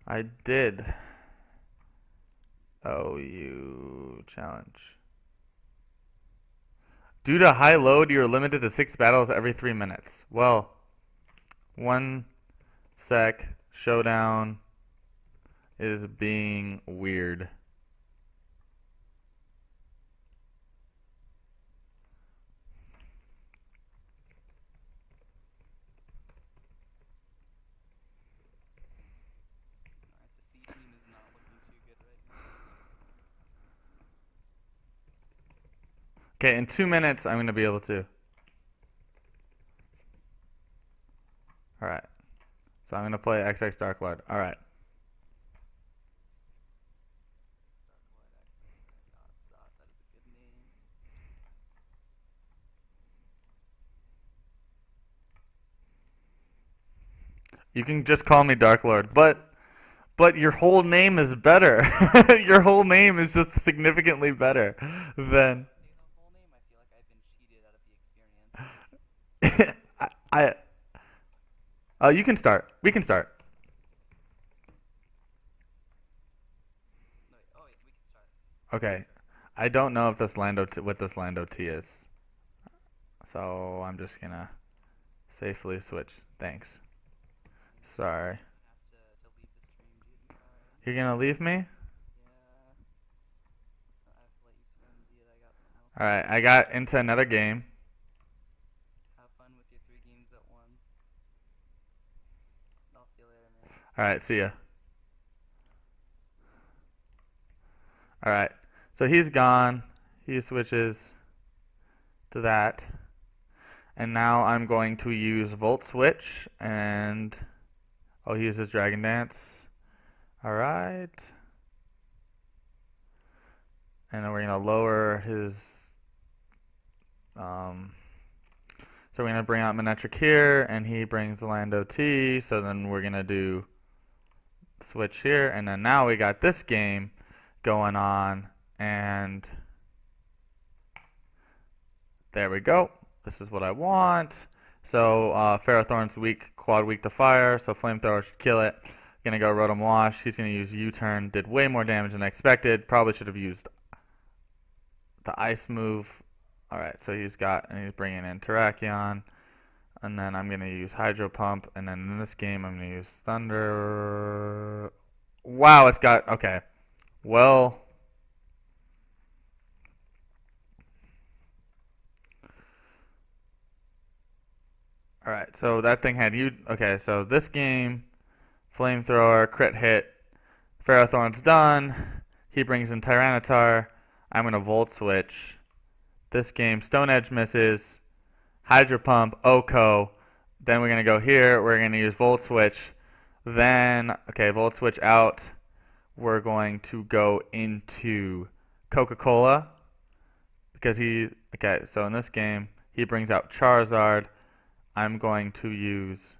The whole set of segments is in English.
I did. OU challenge. Due to high load, you're limited to 6 battles every 3 minutes. Well, 1 sec showdown is being weird. Alright, the C team is not looking too good right now. Okay, in 2 minutes, I'm going to be able to. Alright. So I'm going to play XX Dark Lord. Alright. That is a good name. You can just call me Dark Lord, but your whole name is better. Your whole name is just significantly better than Say the full name. I feel like I've been cheated out of the experience. I. You can start. We can start. No, wait, oh wait, we can start. Okay. I don't know if this what this Lando T is, so I'm just gonna safely switch. Thanks. Sorry. I'm gonna have to leave the stream, dude. I'm sorry. You're gonna leave me? Yeah. So I have to let you swim, dude. I got something else All to right. do. I got into another game. Have fun with your 3 games at once. I'll see you later, man. All right. See ya. All right. So he's gone. He switches to that. And now I'm going to use Volt Switch and he uses Dragon Dance. Alright. And then we're gonna lower his so we're gonna bring out Manetric here and he brings the Lando T, so then we're gonna do switch here, and then now we got this game going on, and there we go. This is what I want. So Ferrothorn's weak, quad weak to fire, so Flamethrower should kill it. Gonna go Rotom Wash. He's gonna use U-turn. Did way more damage than I expected. Probably should have used the Ice move. Alright, so he's bringing in Terrakion. And then I'm gonna use Hydro Pump. And then in this game, I'm gonna use Thunder. Wow, it's got. Okay. Well. Alright, so that thing had you. Okay, so this game, Flamethrower, crit hit. Ferrothorn's done. He brings in Tyranitar. I'm going to Volt Switch. This game, Stone Edge misses. Hydro Pump, Oko. Then we're going to go here. We're going to use Volt Switch. Then, okay, Volt Switch out. We're going to go into Coca-Cola. Because okay, so in this game, he brings out Charizard. I'm going to use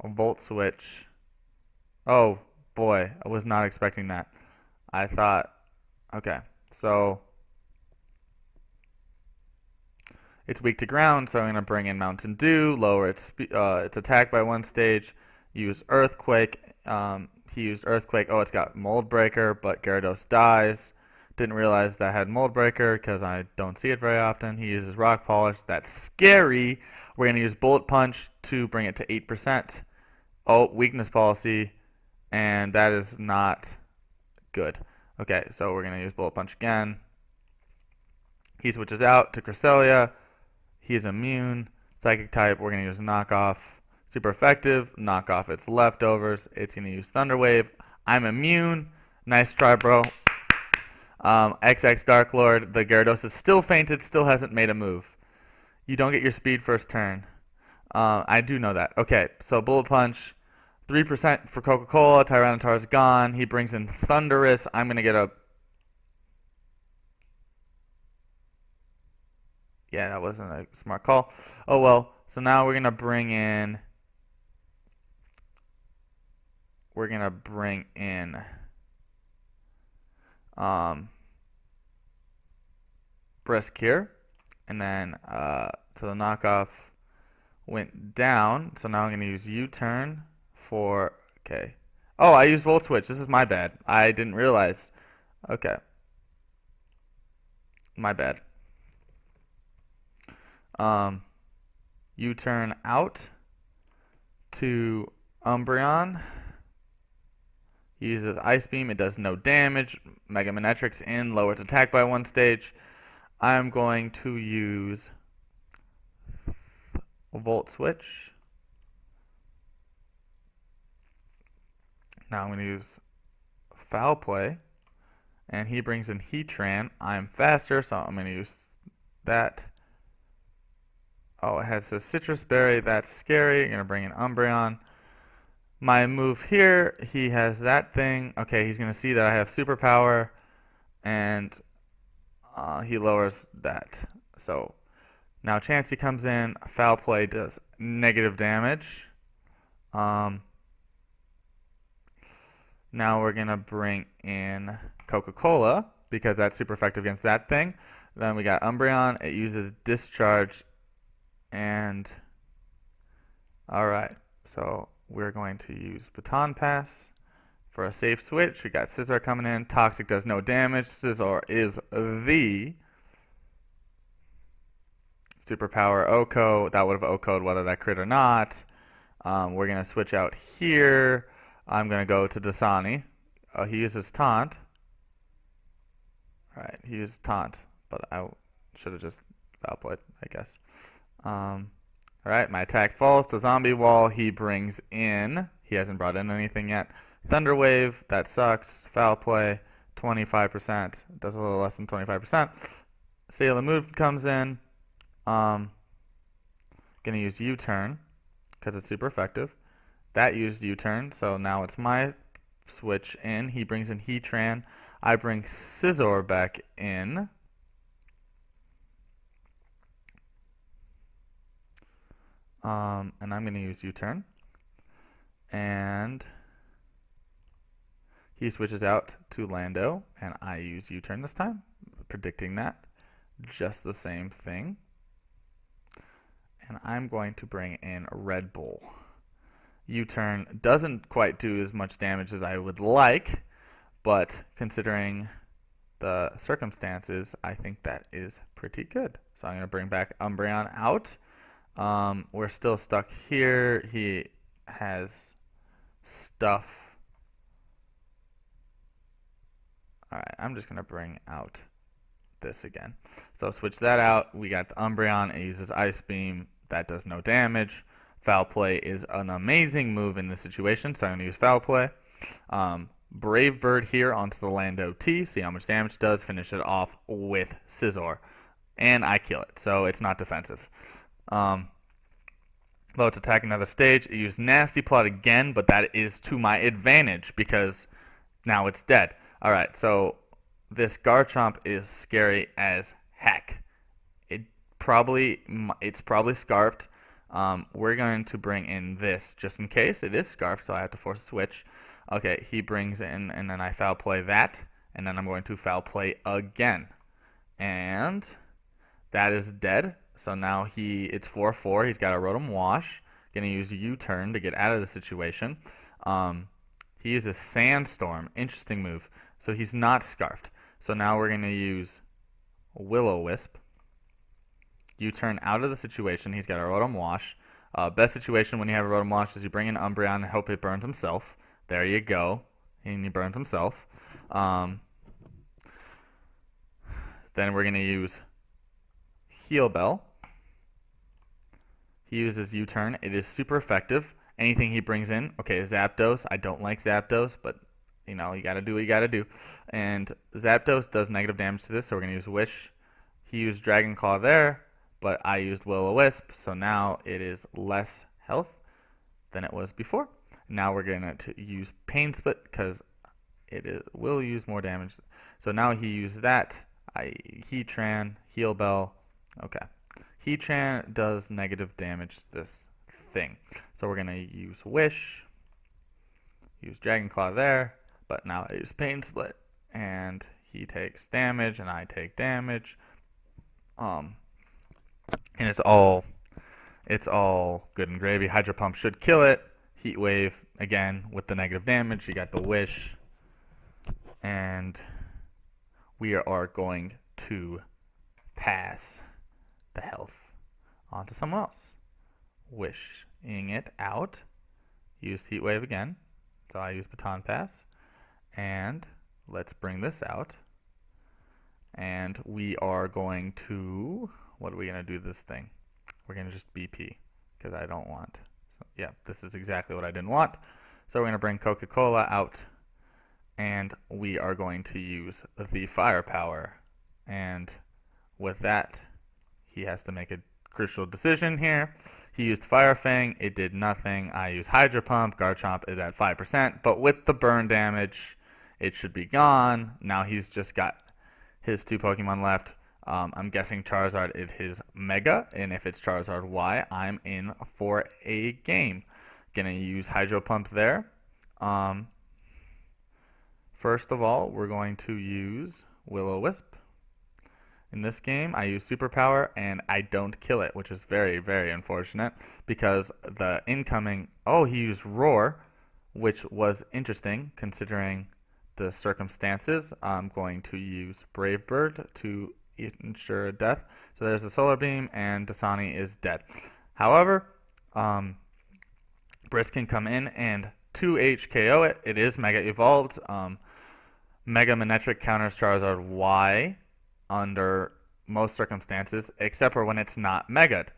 a Volt Switch. Oh, boy, I was not expecting that. I thought, okay, so it's weak to ground, so I'm going to bring in Mountain Dew, lower its attack by 1 stage, use Earthquake. He used Earthquake. Oh, it's got Mold Breaker, but Gyarados dies. Didn't realize that had Mold Breaker because I don't see it very often. He uses Rock Polish. That's scary. We're going to use Bullet Punch to bring it to 8%. Oh, Weakness Policy, and that is not good. Okay, so we're going to use Bullet Punch again. He switches out to Cresselia. He's immune. Psychic type, we're going to use Knockoff. Super effective. Knock off its leftovers. It's going to use Thunder Wave. I'm immune. Nice try, bro. XX Dark Lord. The Gyarados is still fainted, still hasn't made a move. You don't get your speed first turn. I do know that. Okay, so Bullet Punch. 3% for Coca-Cola. Tyranitar's gone. He brings in Thundurus. I'm going to get a... Yeah, that wasn't a smart call. Oh, well. So now we're going to bring in... We're going to bring in... Brisk here. And then, so the knockoff went down. So now I'm going to use U-turn for... Okay. Oh, I used Volt Switch. This is my bad. I didn't realize. Okay, my bad. Um, U-turn out to Umbreon. He uses Ice Beam. It does no damage. Mega Manetrix in, lowers attack by one stage. I'm going to use Volt Switch. Now I'm going to use Foul Play. And he brings in Heatran. I'm faster, so I'm going to use that. Oh, it has a Citrus Berry. That's scary. I'm going to bring in Umbreon. My move here, he has that thing. Okay, he's going to see that I have superpower, and he lowers that. So now Chansey comes in. Foul Play does negative damage. Um, Now we're going to bring in Coca-Cola because that's super effective against that thing. Then we got Umbreon. It uses Discharge. And alright, so we're going to use Baton Pass for a safe switch. We got Scizor coming in. Toxic does no damage. Scizor is the superpower OHKO. That would have OHKO'd whether that crit or not. We're going to switch out here. I'm going to go to Dasani. He uses Taunt. Alright, he used Taunt, but I should have just foul played, I guess. Alright, my attack falls to Zombie Wall. He brings in, he hasn't brought in anything yet. Thunder Wave, that sucks. Foul Play, 25%. Does a little less than 25%. Sailor Moon comes in. Gonna use U-turn because it's super effective. That used U-turn, so now it's my switch in. He brings in Heatran. I bring Scizor back in. And I'm going to use U-turn. And he switches out to Lando, and I use U-turn this time, predicting that. Just the same thing. And I'm going to bring in Red Bull. U-turn doesn't quite do as much damage as I would like, but considering the circumstances, I think that is pretty good. So I'm going to bring back Umbreon out. We're still stuck here. He has stuff. Alright, I'm just going to bring out this again. So switch that out. We got the Umbreon. It uses Ice Beam. That does no damage. Foul Play is an amazing move in this situation, so I'm going to use Foul Play. Brave Bird here onto the Lando T. See how much damage it does. Finish it off with Scizor. And I kill it, so it's not defensive. Though it's attacking another stage, it used Nasty Plot again, but that is to my advantage because now it's dead. Alright, so this Garchomp is scary as heck. It's probably scarfed. We're going to bring in this just in case. It is scarfed, so I have to force a switch. Okay, he brings in, and then I foul play that, and then I'm going to foul play again. And that is dead. So now it's 4-4. He's got a Rotom Wash. Gonna use U-turn to get out of the situation. He uses Sandstorm. Interesting move. So he's not scarfed. So now we're gonna use Will-O-Wisp. U-turn out of the situation. He's got a Rotom Wash. Best situation when you have a Rotom Wash is you bring in Umbreon and hope it burns himself. There you go. And he burns himself. Then we're going to use Heal Bell. He uses U-turn. It is super effective. Anything he brings in. Okay, Zapdos. I don't like Zapdos, but you know, you got to do what you got to do. And Zapdos does negative damage to this, so we're going to use Wish. He used Dragon Claw there, but I used Will-O-Wisp, so now it is less health than it was before. Now we're going to use Pain Split because will use more damage. So now he used that. Heatran, Heal Bell. Okay. Heatran does negative damage to this thing. So we're going to use Wish. Use Dragon Claw there. But now I use Pain Split. And he takes damage and I take damage. And it's all good and gravy. Hydro Pump should kill it. Heat Wave again with the negative damage. You got the Wish, and we are going to pass the health onto someone else. Wishing it out. Used Heat Wave again, so I use Baton Pass. And let's bring this out. And we are going to, what are we going to do this thing? We're going to just BP, because I don't want. So, yeah, this is exactly what I didn't want. So we're going to bring Coca-Cola out, and we are going to use the firepower. And with that, he has to make a crucial decision here. He used Fire Fang, it did nothing. I use Hydro Pump, Garchomp is at 5%, but with the burn damage, it should be gone. Now he's just got his 2 Pokemon left. I'm guessing Charizard is his Mega, and if it's Charizard Y, I'm in for a game. Gonna use Hydro Pump there. First of all, we're going to use Will-O-Wisp. In this game, I use Superpower, and I don't kill it, which is very, very unfortunate, because the incoming... Oh, he used Roar, which was interesting, considering the circumstances. I'm going to use Brave Bird to ensure death. So there's a Solar Beam, and Dasani is dead. However, Brisk can come in and 2 KO it. It is Mega Evolved. Mega Manectric counters Charizard Y under most circumstances, except for when it's not Mega'd.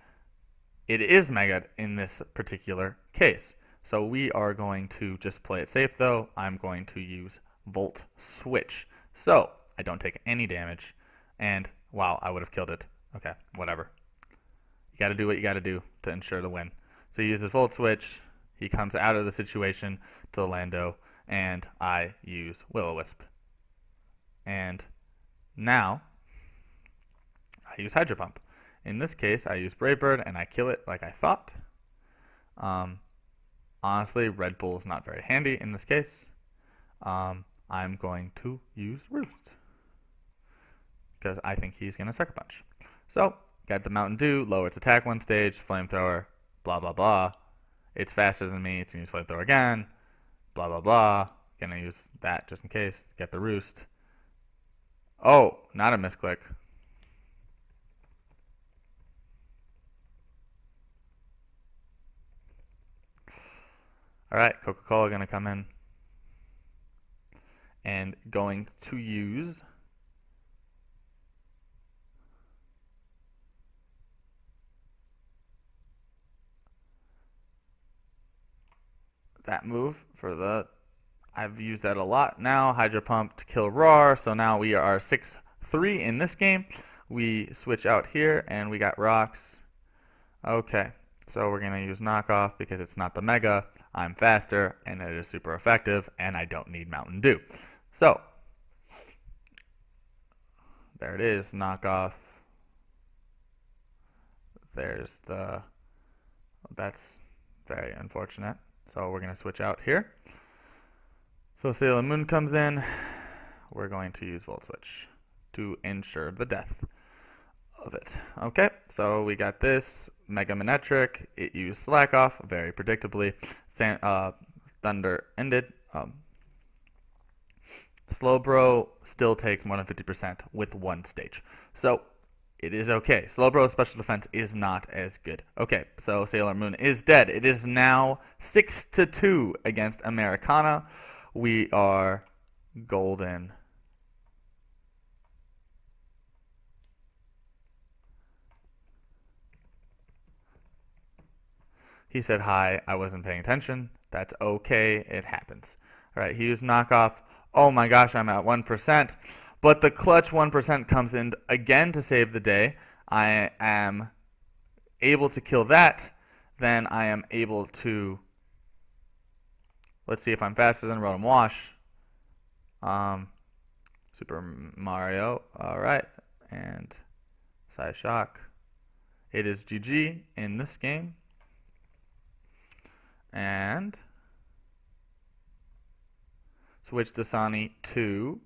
It is Mega'd in this particular case. So we are going to just play it safe, though. I'm going to use Volt Switch. So I don't take any damage. And, wow, I would have killed it. Okay, whatever. You got to do what you got to do to ensure the win. So he uses Volt Switch. He comes out of the situation to Lando, and I use Will-O-Wisp. And now I use Hydro Pump. In this case, I use Brave Bird, and I kill it like I thought. Honestly, Red Bull is not very handy in this case. I'm going to use Roost, because I think he's going to Sucker Punch. So, got the Mountain Dew, lower its attack 1 stage, Flamethrower, blah, blah, blah. It's faster than me, it's going to use Flamethrower again, blah, blah, blah. Going to use that just in case. Get the Roost. Oh, not a misclick. Alright, Coca-Cola going to come in and going to use that move for the... I've used that a lot now. Hydro Pump to kill Roar, so now we are 6-3 in this game. We switch out here, and we got Rocks. Okay, so we're going to use Knockoff because it's not the Mega. I'm faster, and it is super effective, and I don't need Mountain Dew. So, there it is, Knockoff. There's the... That's very unfortunate. So we're going to switch out here. So Sailor Moon comes in. We're going to use Volt Switch to ensure the death of it. Okay, so we got this. Mega Manectric. It used Slack Off very predictably. Thunder ended. Slowbro still takes more than 50% with 1 stage. So it is okay. Slowbro's special defense is not as good. Okay, so Sailor Moon is dead. It is now 6-2 against Americana. We are golden. He said hi. I wasn't paying attention. That's okay. It happens. All right, he used Knockoff. Oh my gosh, I'm at 1%. But the clutch 1% comes in again to save the day. I am able to kill that. Then I am able to... Let's see if I'm faster than Rotom Wash. Super Mario. Alright. And Psyshock. It is GG in this game. And switch Dasani to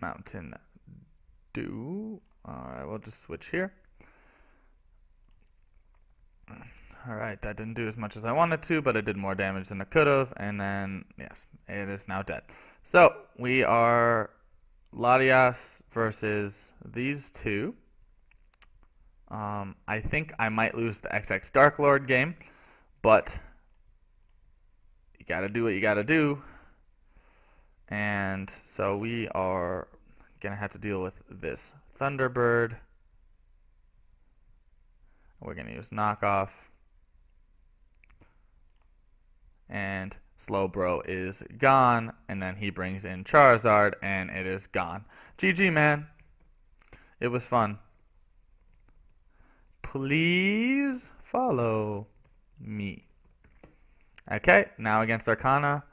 Mountain Dew. Alright, we'll just switch here. Alright, that didn't do as much as I wanted to, but it did more damage than it could have, and then, yes, it is now dead. So, we are Latias versus these two. I think I might lose the XX Dark Lord game, but you gotta do what you gotta do. And so we are gonna have to deal with this Thunderbird. We're gonna use knockoff. And Slowbro is gone, and then he brings in Charizard, and it is gone. GG, man. It was fun. Please follow me. Okay, now against Arcana.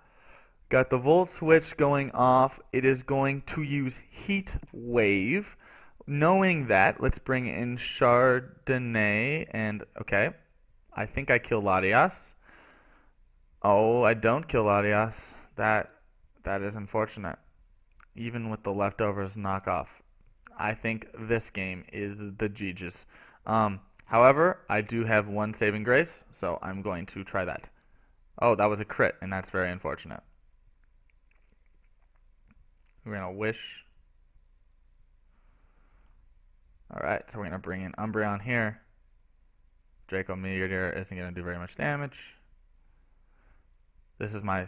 Got the Volt Switch going off. It is going to use Heat Wave. Knowing that, let's bring in Chardonnay, and okay, I think I kill Latias. Oh, I don't kill Latias. That is unfortunate. Even with the leftovers knockoff. I think this game is the G's. However, I do have one saving grace, so I'm going to try that. Oh, that was a crit, and that's very unfortunate. We're gonna wish. Alright, so we're gonna bring in Umbreon here. Draco Meteor isn't gonna do very much damage. This is my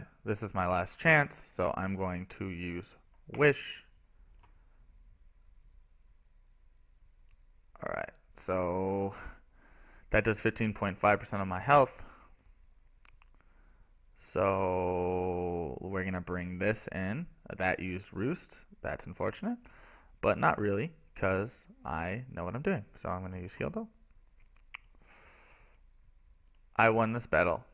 last chance, so I'm going to use Wish. Alright, so that does 15.5% of my health. So we're going to bring this in. That used Roost. That's unfortunate, but not really, because I know what I'm doing. So I'm going to use Heal Bell. I won this battle.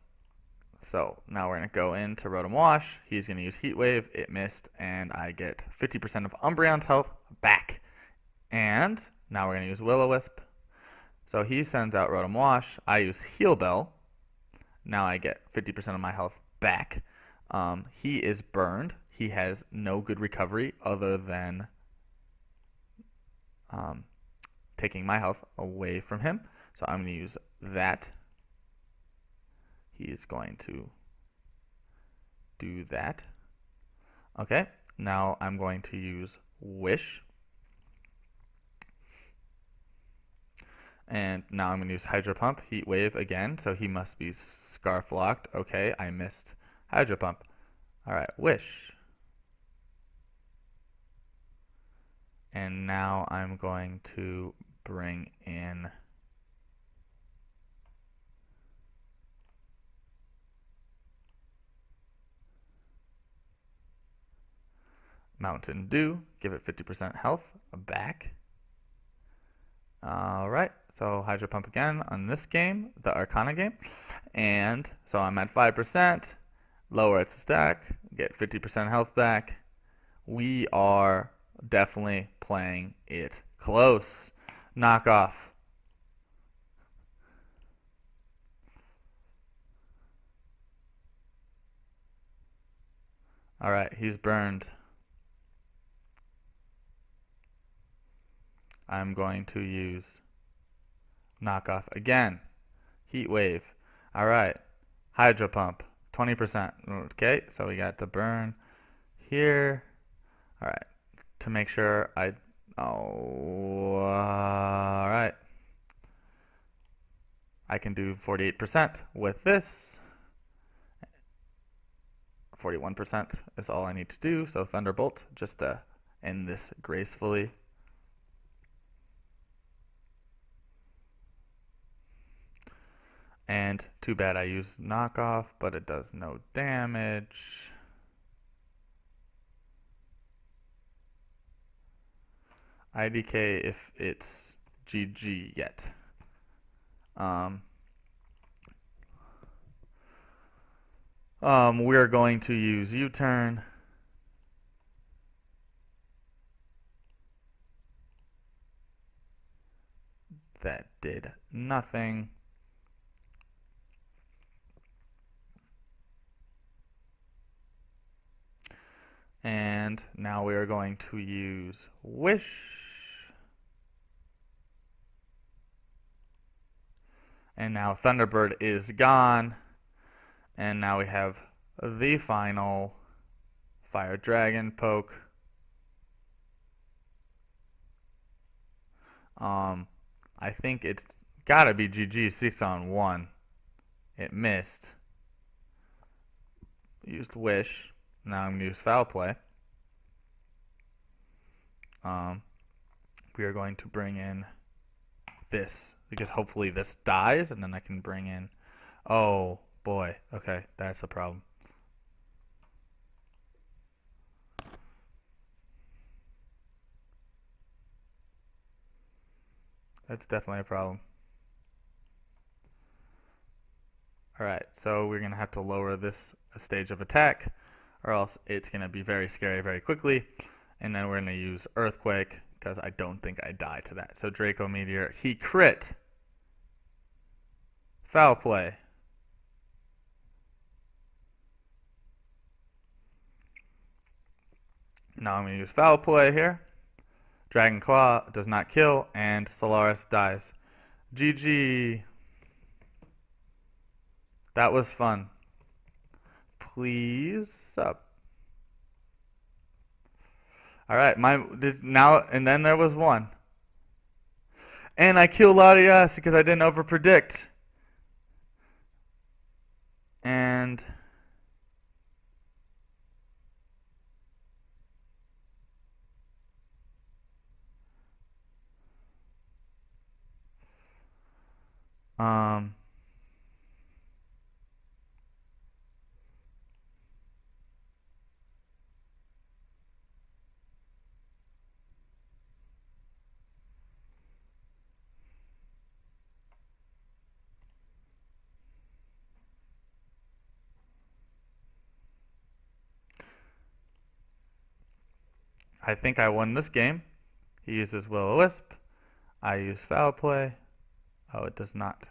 So now we're going to go into Rotom Wash. He's going to use Heat Wave. It missed, and I get 50% of Umbreon's health back. And now we're going to use Will-O-Wisp. So he sends out Rotom Wash. I use Heal Bell. Now I get 50% of my health back. He is burned. He has no good recovery other than taking my health away from him. So I'm going to use that. He is going to do that. Okay, now I'm going to use Wish. And now I'm going to use Hydro Pump, Heat Wave again, so he must be Scarf Locked. Okay, I missed Hydro Pump. Alright, Wish. And now I'm going to bring in Mountain Dew, give it 50% health back. Alright, so Hydro Pump again on this game, the Arcana game. And so I'm at 5%, lower its stack, get 50% health back. We are definitely playing it close. Knockoff. Alright, he's burned. I'm going to use knockoff again. Heat Wave. Alright. Hydro Pump. 20%. Okay, so we got the burn here. Alright. To make sure I... Oh, alright. I can do 48% with this. 41% is all I need to do, so Thunderbolt, just to end this gracefully. And too bad I used knockoff, but it does no damage. IDK if it's GG yet. We're going to use U-turn. That did nothing. And now we are going to use Wish. And now Thunderbird is gone. And now we have the final Fire Dragon poke. I think it's gotta be GG 6-on-1. It missed. Used Wish. Now I'm gonna use Foul Play. We are going to bring in this because hopefully this dies, and then I can bring in. Oh boy. Okay, that's a problem. That's definitely a problem. Alright, so we're going to have to lower this a stage of attack, or else it's going to be very scary very quickly. And then we're going to use Earthquake, because I don't think I die to that. So Draco Meteor, he crit. Foul Play. Now I'm going to use Foul Play here. Dragon Claw does not kill, and Solaris dies. GG. That was fun. Please sub. All right, now and then there was one, and I killed Latias because I didn't overpredict, and um. I think I won this game. He uses Will-O-Wisp. I use Foul Play. Oh, it does not.